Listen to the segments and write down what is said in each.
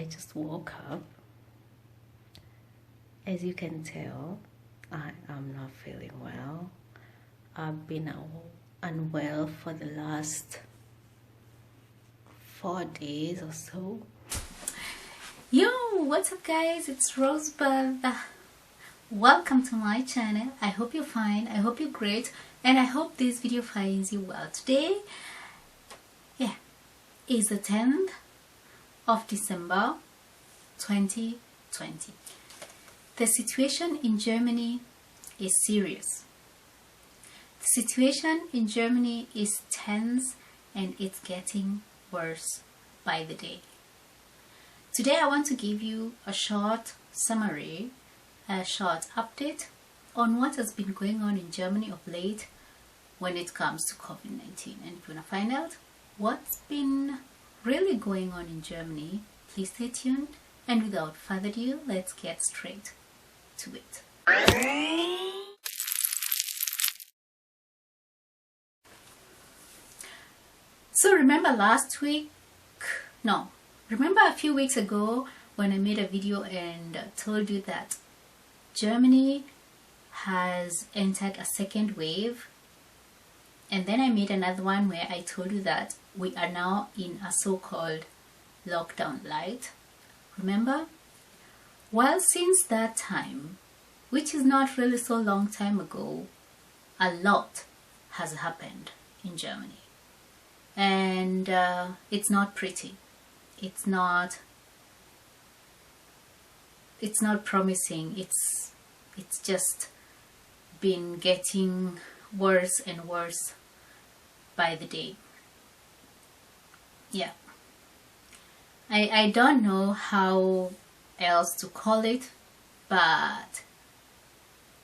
just woke up. As you can tell, I am not feeling well. I've been unwell for the last 4 days or so. Yo, what's up guys? It's Rosebud. Welcome to my channel. I hope you're fine. I hope you're great. And I hope this video finds you well. Today, is the 10th of December 2020. The situation in Germany is serious. The situation in Germany is tense and it's getting worse by the day. Today I want to give you a short summary, a short update on what has been going on in Germany of late when it comes to COVID-19. And if you want to find out what's been really going on in Germany, please stay tuned. And without further ado, let's get straight to it. So remember a few weeks ago when I made a video and told you that Germany has entered a second wave, and then I made another one where I told you that we are now in a so-called lockdown light. Remember? Well, since that time, which is not really so long time ago, a lot has happened in Germany. And it's not pretty. It's not promising. It's just been getting worse and worse by the day. Yeah. I don't know how else to call it, but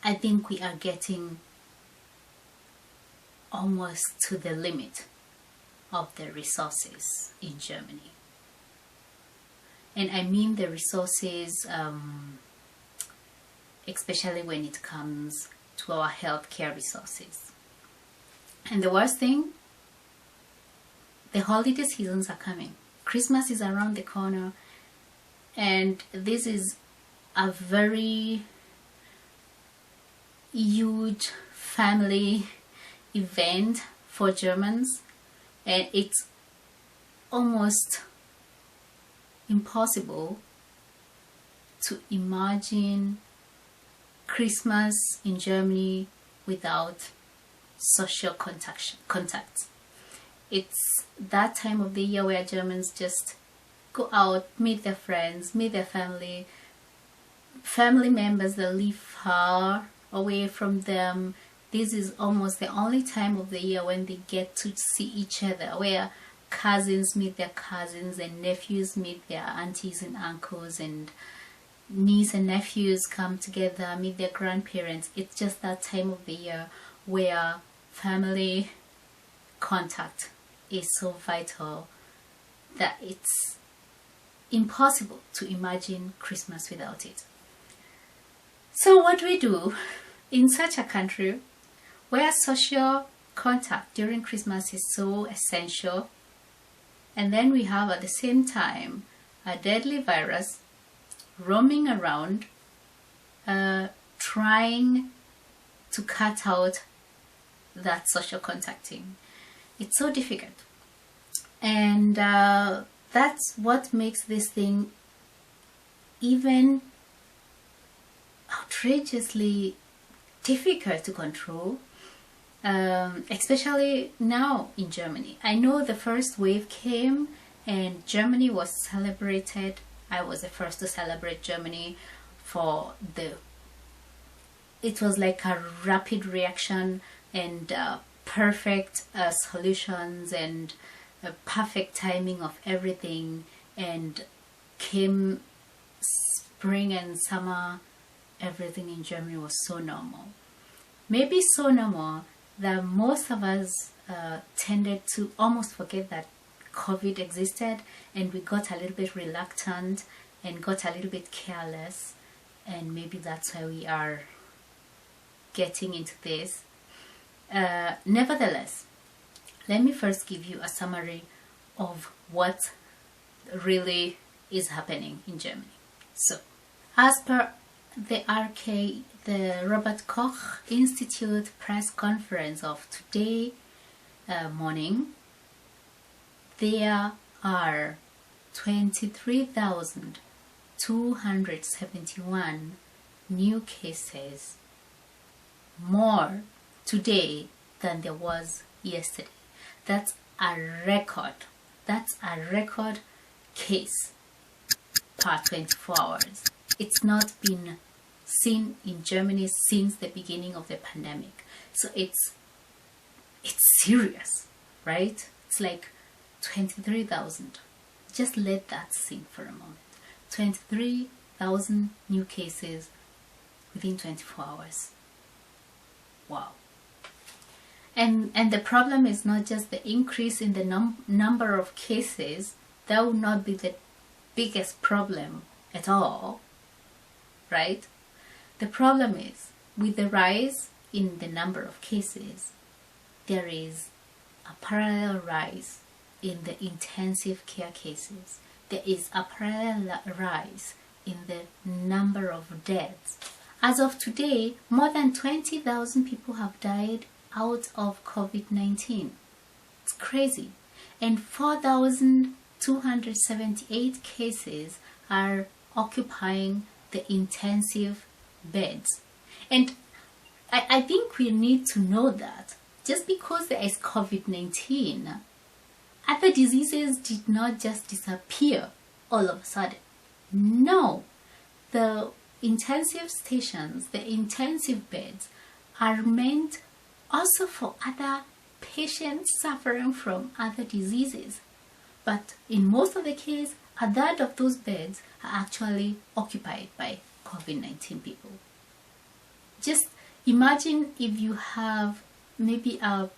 I think we are getting almost to the limit of the resources in Germany. And I mean the resources, especially when it comes to our healthcare resources. And the worst thing, the holiday seasons are coming. Christmas is around the corner, and this is a very huge family event for Germans, and it's almost impossible to imagine Christmas in Germany without social contact. It's that time of the year where Germans just go out, meet their friends, meet their family members that live far away from them. This is almost the only time of the year when they get to see each other, where cousins meet their cousins and nephews meet their aunties and uncles, and niece and nephews come together, meet their grandparents. It's just that time of the year where family contact is so vital that it's impossible to imagine Christmas without it. So what do we do in such a country where social contact during Christmas is so essential, and then we have at the same time a deadly virus roaming around, trying to cut out that social contacting? It's so difficult, and that's what makes this thing even outrageously difficult to control, especially now in Germany. I know the first wave came and Germany was celebrated. I was the first to celebrate Germany for it was like a rapid reaction and perfect solutions and perfect timing of everything, and came spring and summer, everything in Germany was so normal. Maybe so normal that most of us tended to almost forget that COVID existed, and we got a little bit reluctant and got a little bit careless, and maybe that's why we are getting into this. Nevertheless, let me first give you a summary of what really is happening in Germany. So, as per the Robert Koch Institute press conference of today morning, there are 23,271 new cases more today than there was yesterday. That's a record. That's a record case per 24 hours. It's not been seen in Germany since the beginning of the pandemic. So it's serious, right? It's like 23,000. Just let that sink for a moment. 23,000 new cases within 24 hours. Wow. And the problem is not just the increase in the number of cases. That would not be the biggest problem at all, right? The problem is, with the rise in the number of cases, there is a parallel rise in the intensive care cases. There is a parallel rise in the number of deaths. As of today, more than 20,000 people have died out of COVID-19. It's crazy. And 4,278 cases are occupying the intensive beds. And I think we need to know that just because there is COVID-19, other diseases did not just disappear all of a sudden. No, the intensive stations, the intensive beds are meant also for other patients suffering from other diseases. But in most of the cases, a third of those beds are actually occupied by COVID-19 people. Just imagine if you have maybe a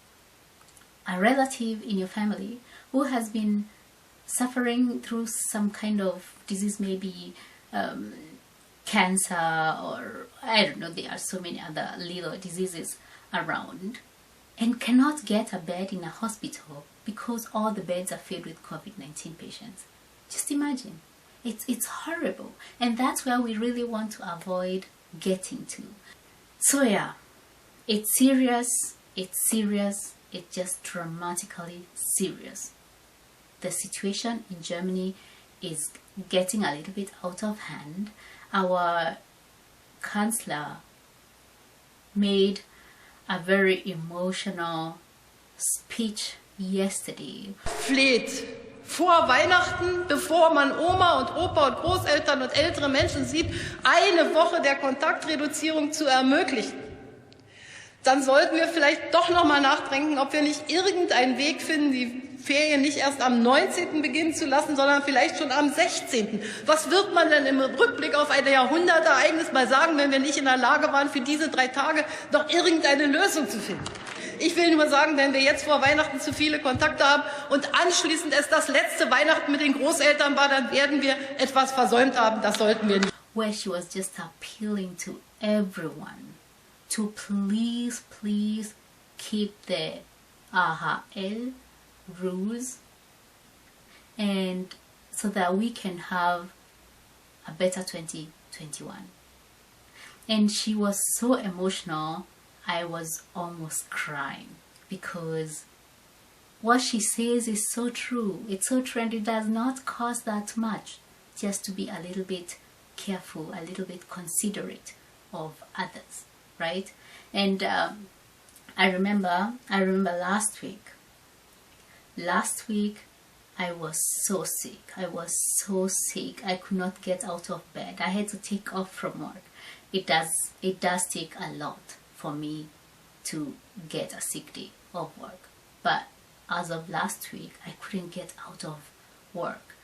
relative in your family who has been suffering through some kind of disease, maybe cancer, or I don't know, there are so many other little diseases around, and cannot get a bed in a hospital because all the beds are filled with COVID-19 patients. Just imagine. It's horrible, and that's where we really want to avoid getting to. So yeah, it's serious, it's just dramatically serious. The situation in Germany is getting a little bit out of hand. Our Chancellor made a very emotional speech yesterday. Fleht vor Weihnachten, bevor man Oma und Opa und Großeltern und ältere Menschen sieht, eine Woche der Kontaktreduzierung zu ermöglichen. Dann sollten wir vielleicht doch noch mal nachdenken, ob wir nicht irgendeinen Weg finden, die Ferien nicht erst am 19. beginnen zu lassen, sondern vielleicht schon am 16. Was wird man denn im Rückblick auf ein Jahrhundertereignis mal sagen, wenn wir nicht in der Lage waren, für diese 3 Tage noch irgendeine Lösung zu finden? Ich will nur sagen, wenn wir jetzt vor Weihnachten zu viele Kontakte haben und anschließend es das letzte Weihnachten mit den Großeltern war, dann werden wir etwas versäumt haben. Das sollten wir nicht. Where she was just appealing to everyone to please keep the AHL rules, and so that we can have a better 2021. And she was so emotional, I was almost crying, because what she says is so true. It's so true, and it does not cost that much just to be a little bit careful, a little bit considerate of others, right? And I remember last week I was so sick. I could not get out of bed. I had to take off from work. It does take a lot for me to get a sick day of work. But as of last week, I couldn't get out of work.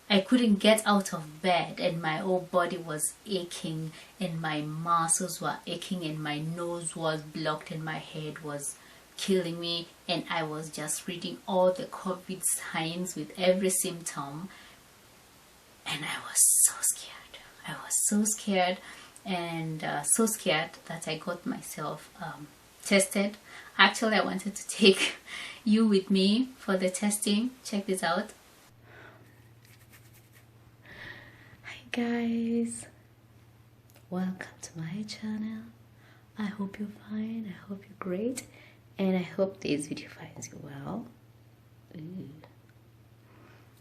I couldn't get out of bed, and my whole body was aching, and my muscles were aching, and my nose was blocked, and my head was killing me, and I was just reading all the COVID signs with every symptom, and I was so scared. And so scared that I got myself tested. Actually, I wanted to take you with me for the testing. Check this out. guys, welcome to my channel. I hope you're fine, I hope you're great, and I hope this video finds you well.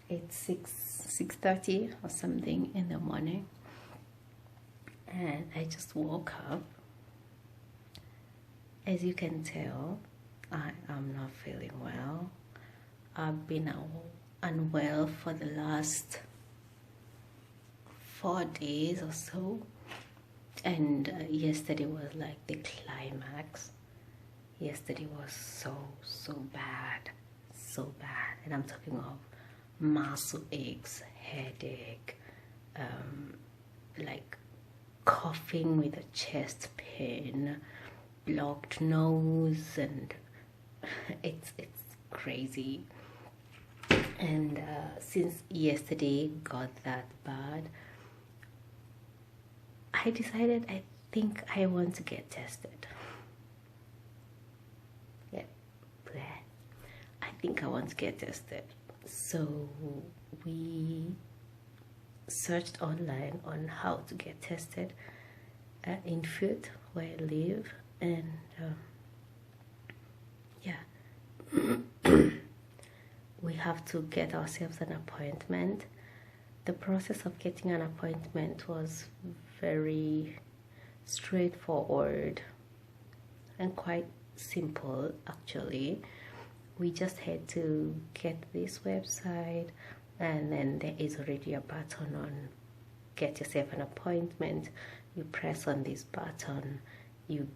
It's 6:30 or something in the morning, and I just woke up. As you can tell, I am not feeling well. I've been unwell for the last 4 days or so, and yesterday was like the climax. Yesterday was so bad, and I'm talking of muscle aches, headache, like coughing with a chest pain, blocked nose, and it's crazy. And since yesterday got that bad, I decided I think I want to get tested. Yeah, I think I want to get tested. So we searched online on how to get tested in Fürth, where I live, and yeah, we have to get ourselves an appointment. The process of getting an appointment was very straightforward and quite simple, actually. We just had to get this website, and then there is already a button on get yourself an appointment. You press on this button, you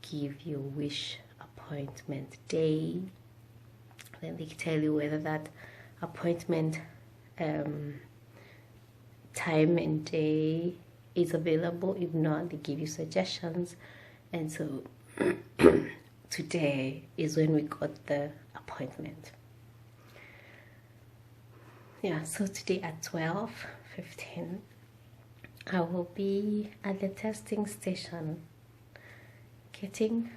give your wish appointment day, then they tell you whether that appointment time and day is available. If not, they give you suggestions. And so today is when we got the appointment. Yeah, so today at 12:15 I will be at the testing station getting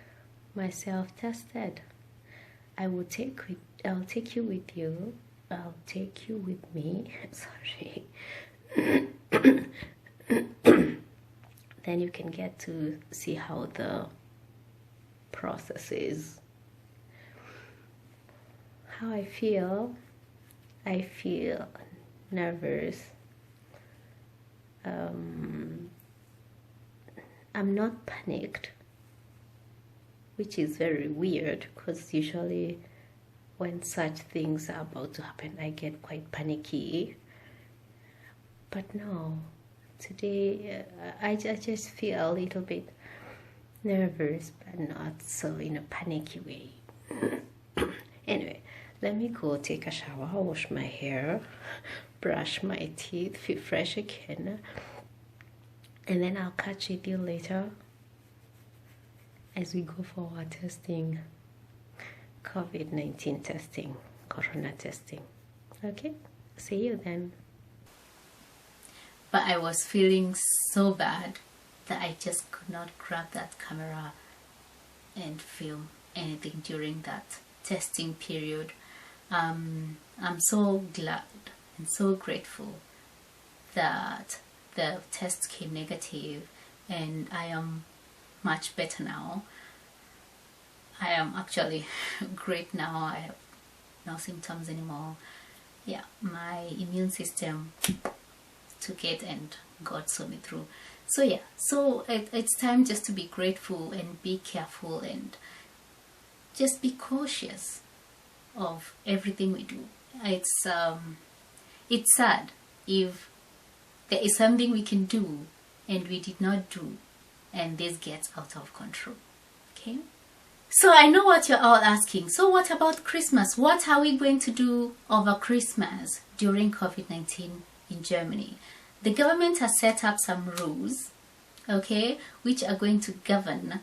myself tested. I'll take you with you. I'll take you with me. Sorry. Then you can get to see how the process is. How I feel nervous. I'm not panicked, which is very weird, because usually when such things are about to happen, I get quite panicky. But no, today I just feel a little bit nervous, but not so in a panicky way. Anyway, let me go take a shower, wash my hair, brush my teeth, feel fresh again, and then I'll catch with you later as we go for our testing, COVID-19 testing, corona testing. Okay, see you then. But I was feeling so bad that I just could not grab that camera and film anything during that testing period. I'm so glad and so grateful that the test came negative, and I am much better now. I am actually great now. I have no symptoms anymore. Yeah, my immune system took it and God saw me through. So yeah, so it's time just to be grateful and be careful and just be cautious of everything we do. It's sad if there is something we can do and we did not do, and this gets out of control. Okay, so I know what you're all asking. So what about Christmas? What are we going to do over Christmas during COVID-19 in Germany? The government has set up some rules, okay, which are going to govern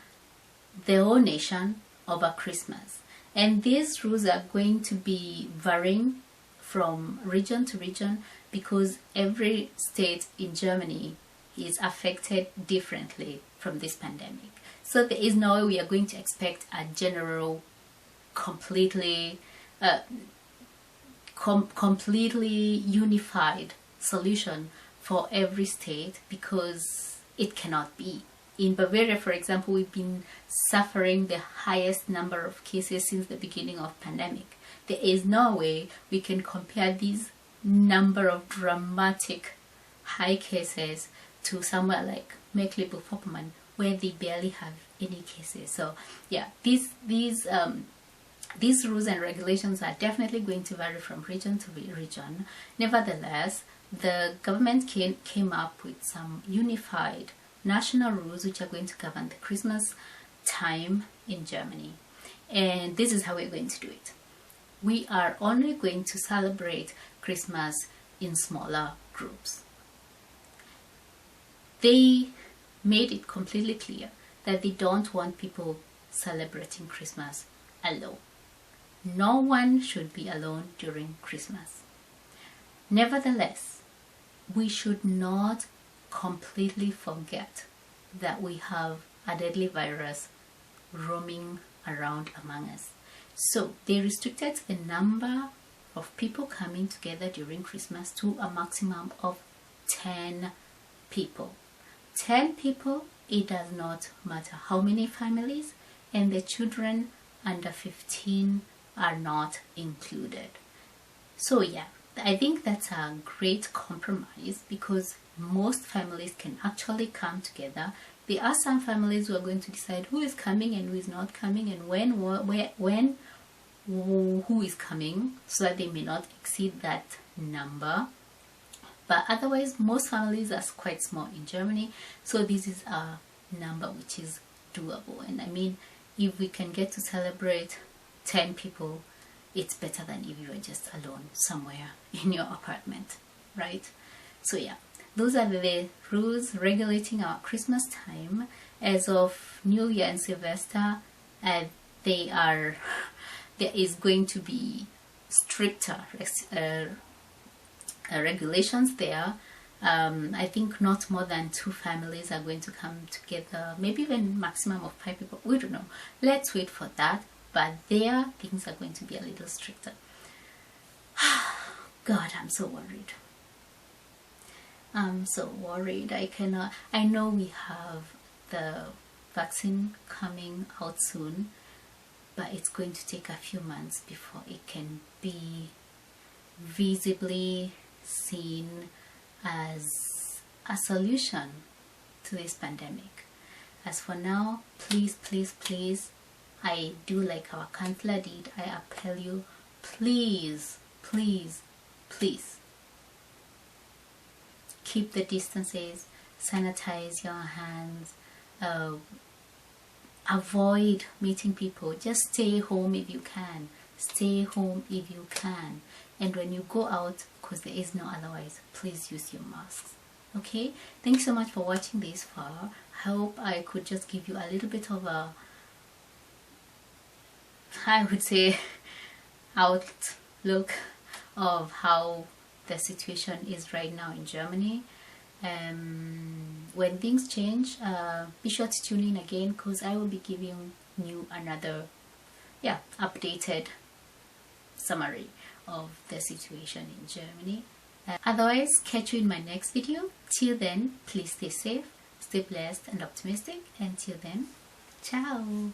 the whole nation over Christmas. And these rules are going to be varying from region to region, because every state in Germany is affected differently from this pandemic. So there is no way we are going to expect a general, completely completely unified solution for every state, because it cannot be. In Bavaria, for example, we've been suffering the highest number of cases since the beginning of pandemic. There is no way we can compare these number of dramatic high cases to somewhere like Mecklenburg-Vorpommern, where they barely have any cases. So yeah, these rules and regulations are definitely going to vary from region to region. Nevertheless, the government came up with some unified national rules which are going to govern the Christmas time in Germany. And this is how we're going to do it. We are only going to celebrate Christmas in smaller groups. They made it completely clear that they don't want people celebrating Christmas alone. No one should be alone during Christmas. Nevertheless, we should not completely forget that we have a deadly virus roaming around among us. So they restricted the number of people coming together during Christmas to a maximum of 10 people. 10 people, it does not matter how many families, and the children under 15 are not included. So yeah, I think that's a great compromise, because most families can actually come together. There are some families who are going to decide who is coming and who is not coming, and when who is coming, so that they may not exceed that number. But otherwise, most families are quite small in Germany, so this is a number which is doable. And I mean, if we can get to celebrate 10 people, it's better than if you are just alone somewhere in your apartment, right? So yeah, those are the rules regulating our Christmas time. As of New Year and Sylvester, there is going to be stricter regulations there. I think not more than 2 families are going to come together, maybe even maximum of 5 people. We don't know. Let's wait for that. But there, things are going to be a little stricter. God, I'm so worried. I'm so worried. I know we have the vaccine coming out soon, but it's going to take a few months before it can be visibly seen as a solution to this pandemic. As for now, please, please, please, I do like our Chancellor did, I appel you, please, please, please, keep the distances, sanitize your hands, avoid meeting people, just stay home if you can, stay home if you can, and when you go out, because there is no otherwise, please use your masks. Okay, thanks so much for watching this far. I hope I could just give you a little bit of a, I would say, outlook of how the situation is right now in Germany. When things change, be sure to tune in again, because I will be giving you another updated summary of the situation in Germany. Otherwise, catch you in my next video. Till then, please stay safe, stay blessed and optimistic. Until then, ciao.